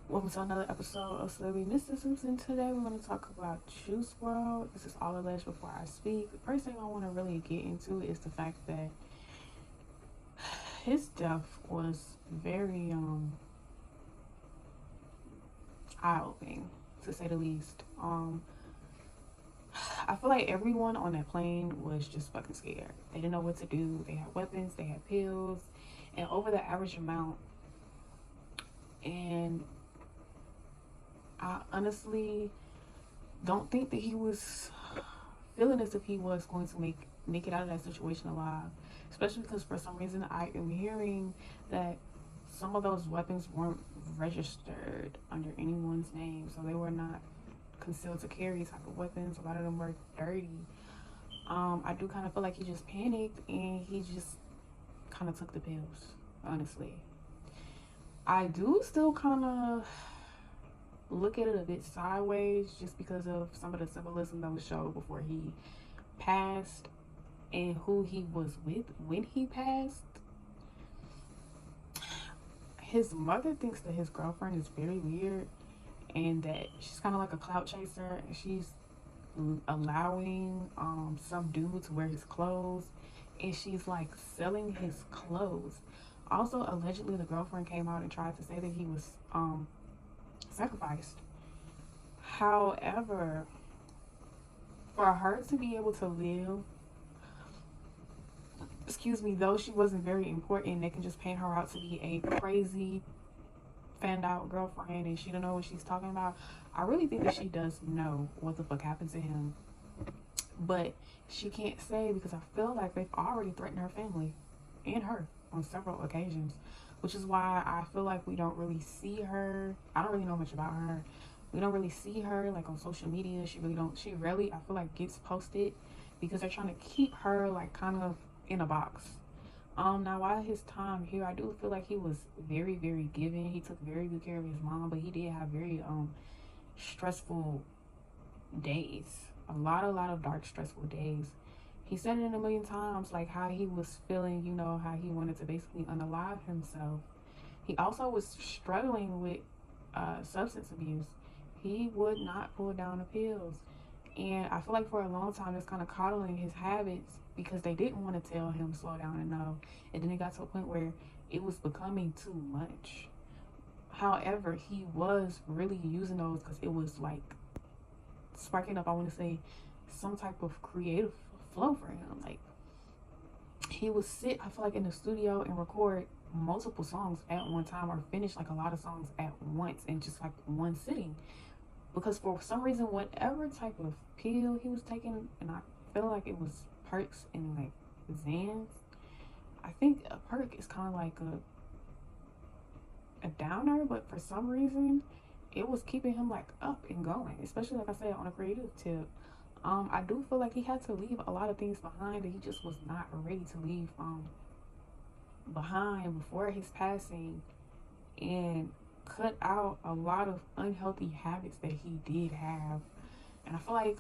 Welcome to another episode of Celebrity Mysticisms, and today we're going to talk about Juicewrld. This is all alleged before I speak. The first thing I want to really get into is the fact that his death was very eye-opening, to say the least. I feel like everyone on that plane was just fucking scared. They didn't know what to do. They had weapons, they had pills, and over the average amount. And I honestly don't think that he was feeling as if he was going to make it out of that situation alive. Especially because for some reason I am hearing that some of those weapons weren't registered under anyone's name, so they were not concealed to carry type of weapons. A lot of them were dirty. I do kind of feel like he just panicked and he just kind of took the pills. Honestly, I do still kind of look at it a bit sideways just because of some of the symbolism that was showed before he passed and who he was with when he passed. His mother thinks that his girlfriend is very weird and that she's kind of like a clout chaser, and she's allowing some dude to wear his clothes, and she's like selling his clothes. Also, allegedly, the girlfriend came out and tried to say that he was sacrificed. However, for her to be able to live, excuse me, though she wasn't very important, they can just paint her out to be a crazy, fanned out girlfriend and she don't know what she's talking about. I really think that she does know what the fuck happened to him, but she can't say because I feel like they've already threatened her family and her on several occasions, which is why I feel like we don't really see her. I don't really know much about her. We don't really see her like on social media. She rarely, I feel like, gets posted because they're trying to keep her like kind of in a box. Now while his time here, I do feel like he was very, very giving. He took very good care of his mom, but he did have very stressful days. A lot of dark, stressful days. He said it in a million times, like how he was feeling, how he wanted to basically unalive himself. He also was struggling with substance abuse. He would not pull down the pills. And I feel like for a long time, it's kind of coddling his habits because they didn't want to tell him slow down and no. And then it got to a point where it was becoming too much. However, he was really using those because it was like sparking up, I want to say, some type of creative flow for him. Like he would sit, I feel like, in the studio and record multiple songs at one time or finish like a lot of songs at once in just like one sitting. Because for some reason, whatever type of pill he was taking, and I feel like it was perks and like Zans. I think a perk is kind of like a downer, but for some reason, it was keeping him like up and going. Especially like I said on a creative tip. I do feel like he had to leave a lot of things behind that he just was not ready to leave behind before his passing, and cut out a lot of unhealthy habits that he did have. And I feel like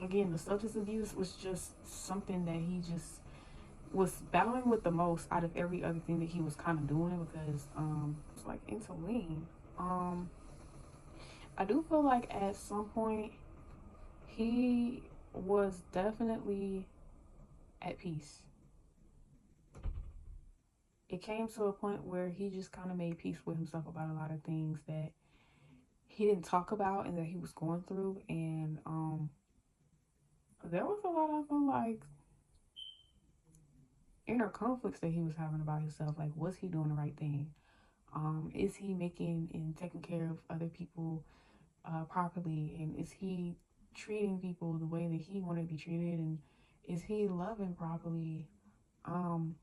again, the substance abuse was just something that he just was battling with the most out of every other thing that he was kind of doing because it's like into lean. um I do feel like at some point he was definitely at peace. It came to a point where he just kind of made peace with himself about a lot of things that he didn't talk about and that he was going through. And there was a lot of like inner conflicts that he was having about himself. Like, was he doing the right thing? Is he making and taking care of other people properly? And is he treating people the way that he wanted to be treated? And is he loving properly? Um,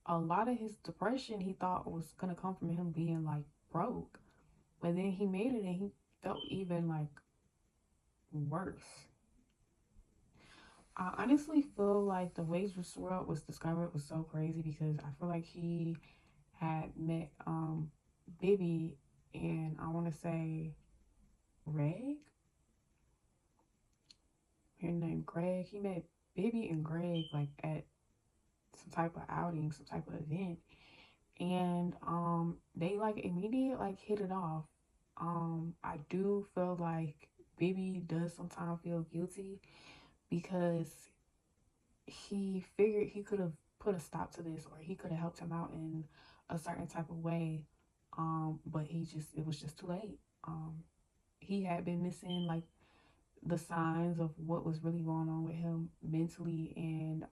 a lot of his depression he thought was gonna come from him being like broke, but then he made it and he felt even like worse. I honestly feel like the way Juicewrld was discovered was so crazy because I feel like he had met Bibby and I want to say Greg, her name Greg. He met Bibby and Greg like at some type of outing, some type of event, and they like immediate like hit it off. I do feel like Bibby does sometimes feel guilty because he figured he could have put a stop to this, or he could have helped him out in a certain type of way. But it was just too late. He had been missing like the signs of what was really going on with him mentally, and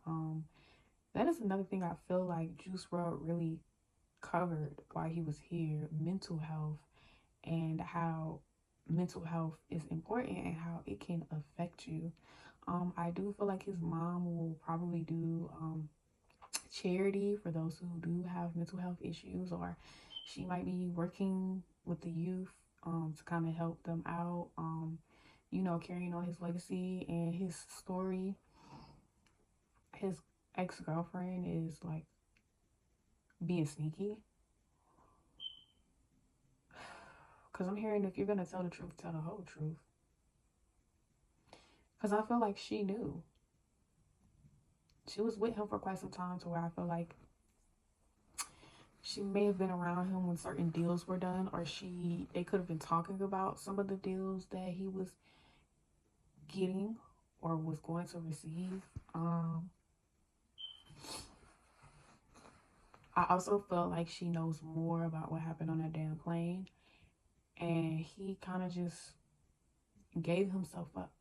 that is another thing I feel like Juicewrld really covered while he was here: mental health, and how mental health is important and how it can affect you. I do feel like his mom will probably do charity for those who do have mental health issues, or she might be working with the youth to kind of help them out. Carrying on his legacy and his story. His ex-girlfriend is like being sneaky, because I'm hearing if you're gonna tell the truth, tell the whole truth. Because I feel like she knew. She was with him for quite some time, to where I feel like she may have been around him when certain deals were done, or they could have been talking about some of the deals that he was getting or was going to receive. I also felt like she knows more about what happened on that damn plane, and he kind of just gave himself up.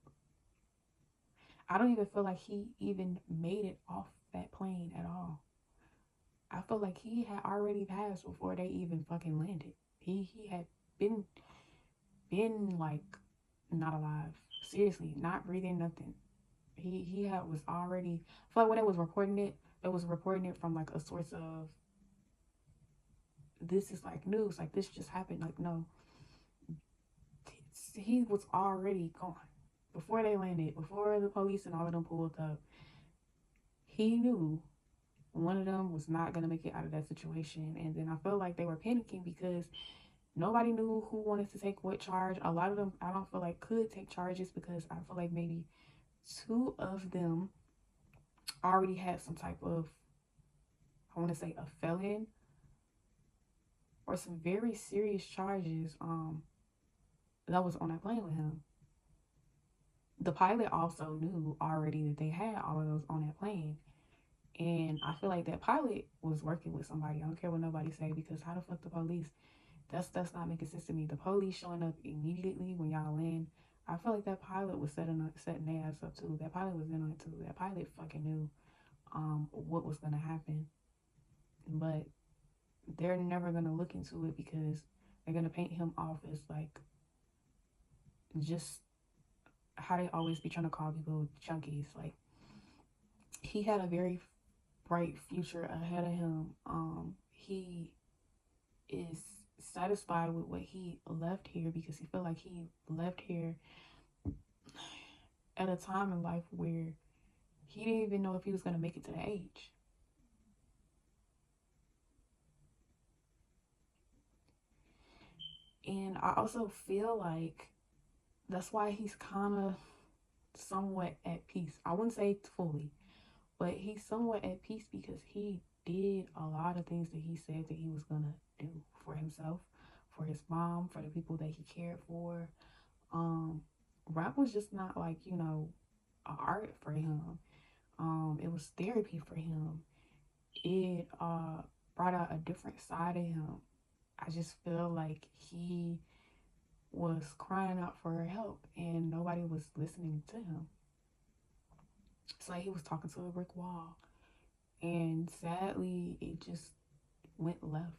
I don't even feel like he even made it off that plane at all. I feel like he had already passed before they even fucking landed. He had been like not alive. Seriously, not breathing, nothing. Was already, I feel like when it was reporting it from like a source of, this is like news, like this just happened. Like, no, he was already gone before they landed, before the police and all of them pulled up. He knew one of them was not going to make it out of that situation. And then I felt like they were panicking because nobody knew who wanted to take what charge. A lot of them, I don't feel like, could take charges, because I feel like maybe two of them already had some type of, I want to say, a felon or some very serious charges that was on that plane with him. The pilot also knew already that they had all of those on that plane. And I feel like that pilot was working with somebody. I don't care what nobody say, because how the fuck the police? That's not making sense to me. The police showing up immediately when y'all land. I feel like that pilot was setting their ass up too. That pilot was in on it too. That pilot fucking knew what was gonna happen. But they're never gonna look into it, because they're gonna paint him off as like just how they always be trying to call people junkies. Like, he had a very bright future ahead of him. He is satisfied with what he left here, because he felt like he left here at a time in life where he didn't even know if he was going to make it to the age. And I also feel like that's why he's kind of somewhat at peace. I wouldn't say fully, but he's somewhat at peace because he did a lot of things that he said that he was going to do for himself, for his mom, for the people that he cared for. Rap was just not like, art for him. It was therapy for him. It brought out a different side of him. I just feel like he was crying out for help and nobody was listening to him. It's like he was talking to a brick wall. And sadly, it just went left.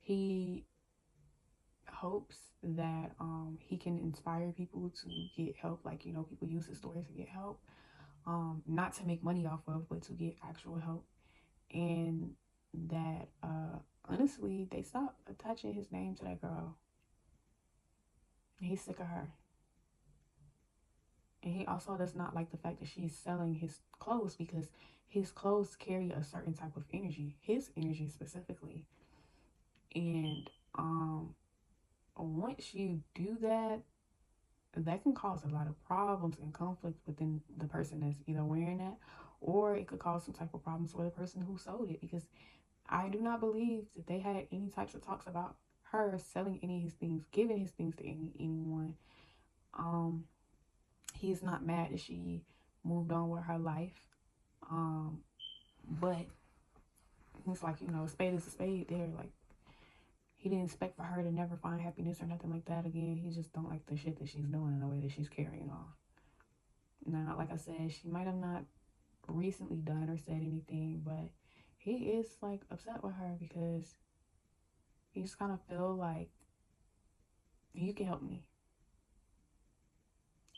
He hopes that he can inspire people to get help. Like, people use his stories to get help. Not to make money off of, but to get actual help. And that honestly, they stopped attaching his name to that girl. He's sick of her. And he also does not like the fact that she's selling his clothes, because his clothes carry a certain type of energy, his energy specifically. And once you do that, that can cause a lot of problems and conflict within the person that's either wearing that, or it could cause some type of problems for the person who sold it, because I do not believe that they had any types of talks about her selling any of his things, giving his things to anyone. Um, he's not mad that she moved on with her life. Um, but it's like, a spade is a spade there. Like, he didn't expect for her to never find happiness or nothing like that again. He just don't like the shit that she's doing and the way that she's carrying on. Now, like I said, she might have not recently done or said anything, but he is like upset with her because he just kind of feel like you can help me,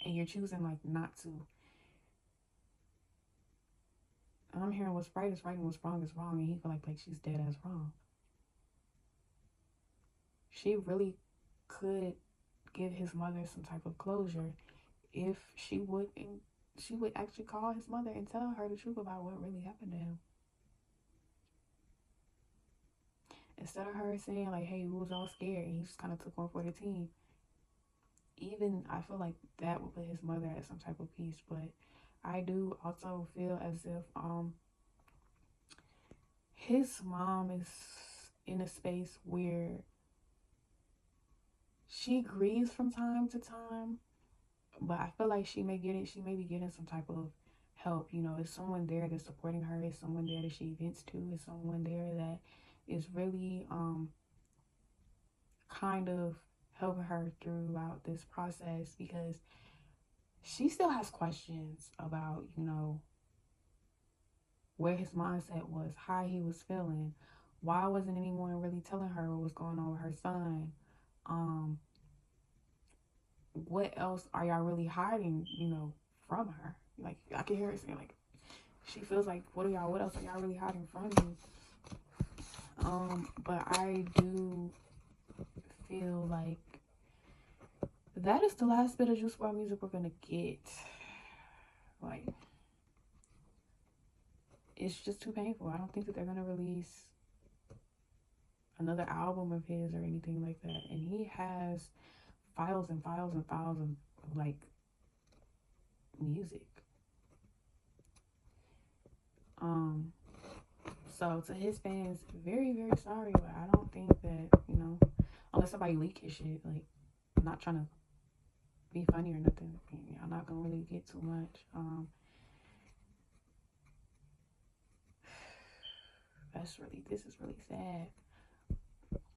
and you're choosing like not to. And I'm hearing what's right is right and what's wrong is wrong, and he feel like she's dead as wrong. She really could give his mother some type of closure if she would actually call his mother and tell her the truth about what really happened to him. Instead of her saying like, "Hey, we was all scared," and he just kind of took one for the team. Even I feel like that would put his mother at some type of peace. But I do also feel as if his mom is in a space where she grieves from time to time, but I feel like she may be getting some type of help. Is someone there that's supporting her? Is someone there that she vents to? Is someone there that is really kind of helping her throughout this process? Because she still has questions about, where his mindset was, how he was feeling, why wasn't anyone really telling her what was going on with her son? Um, what else are y'all really hiding, from her? Like, I can hear her saying, like, she feels like, what else are y'all really hiding from me? But I do feel like that is the last bit of Juicewrld music we're gonna get. Like, it's just too painful. I don't think that they're gonna release another album of his or anything like that. And he has files and files and files of like music. So to his fans, very, very sorry, but I don't think that, unless somebody leak his shit, like, I'm not trying to be funny or nothing. I'm not gonna really get too much. This is really sad.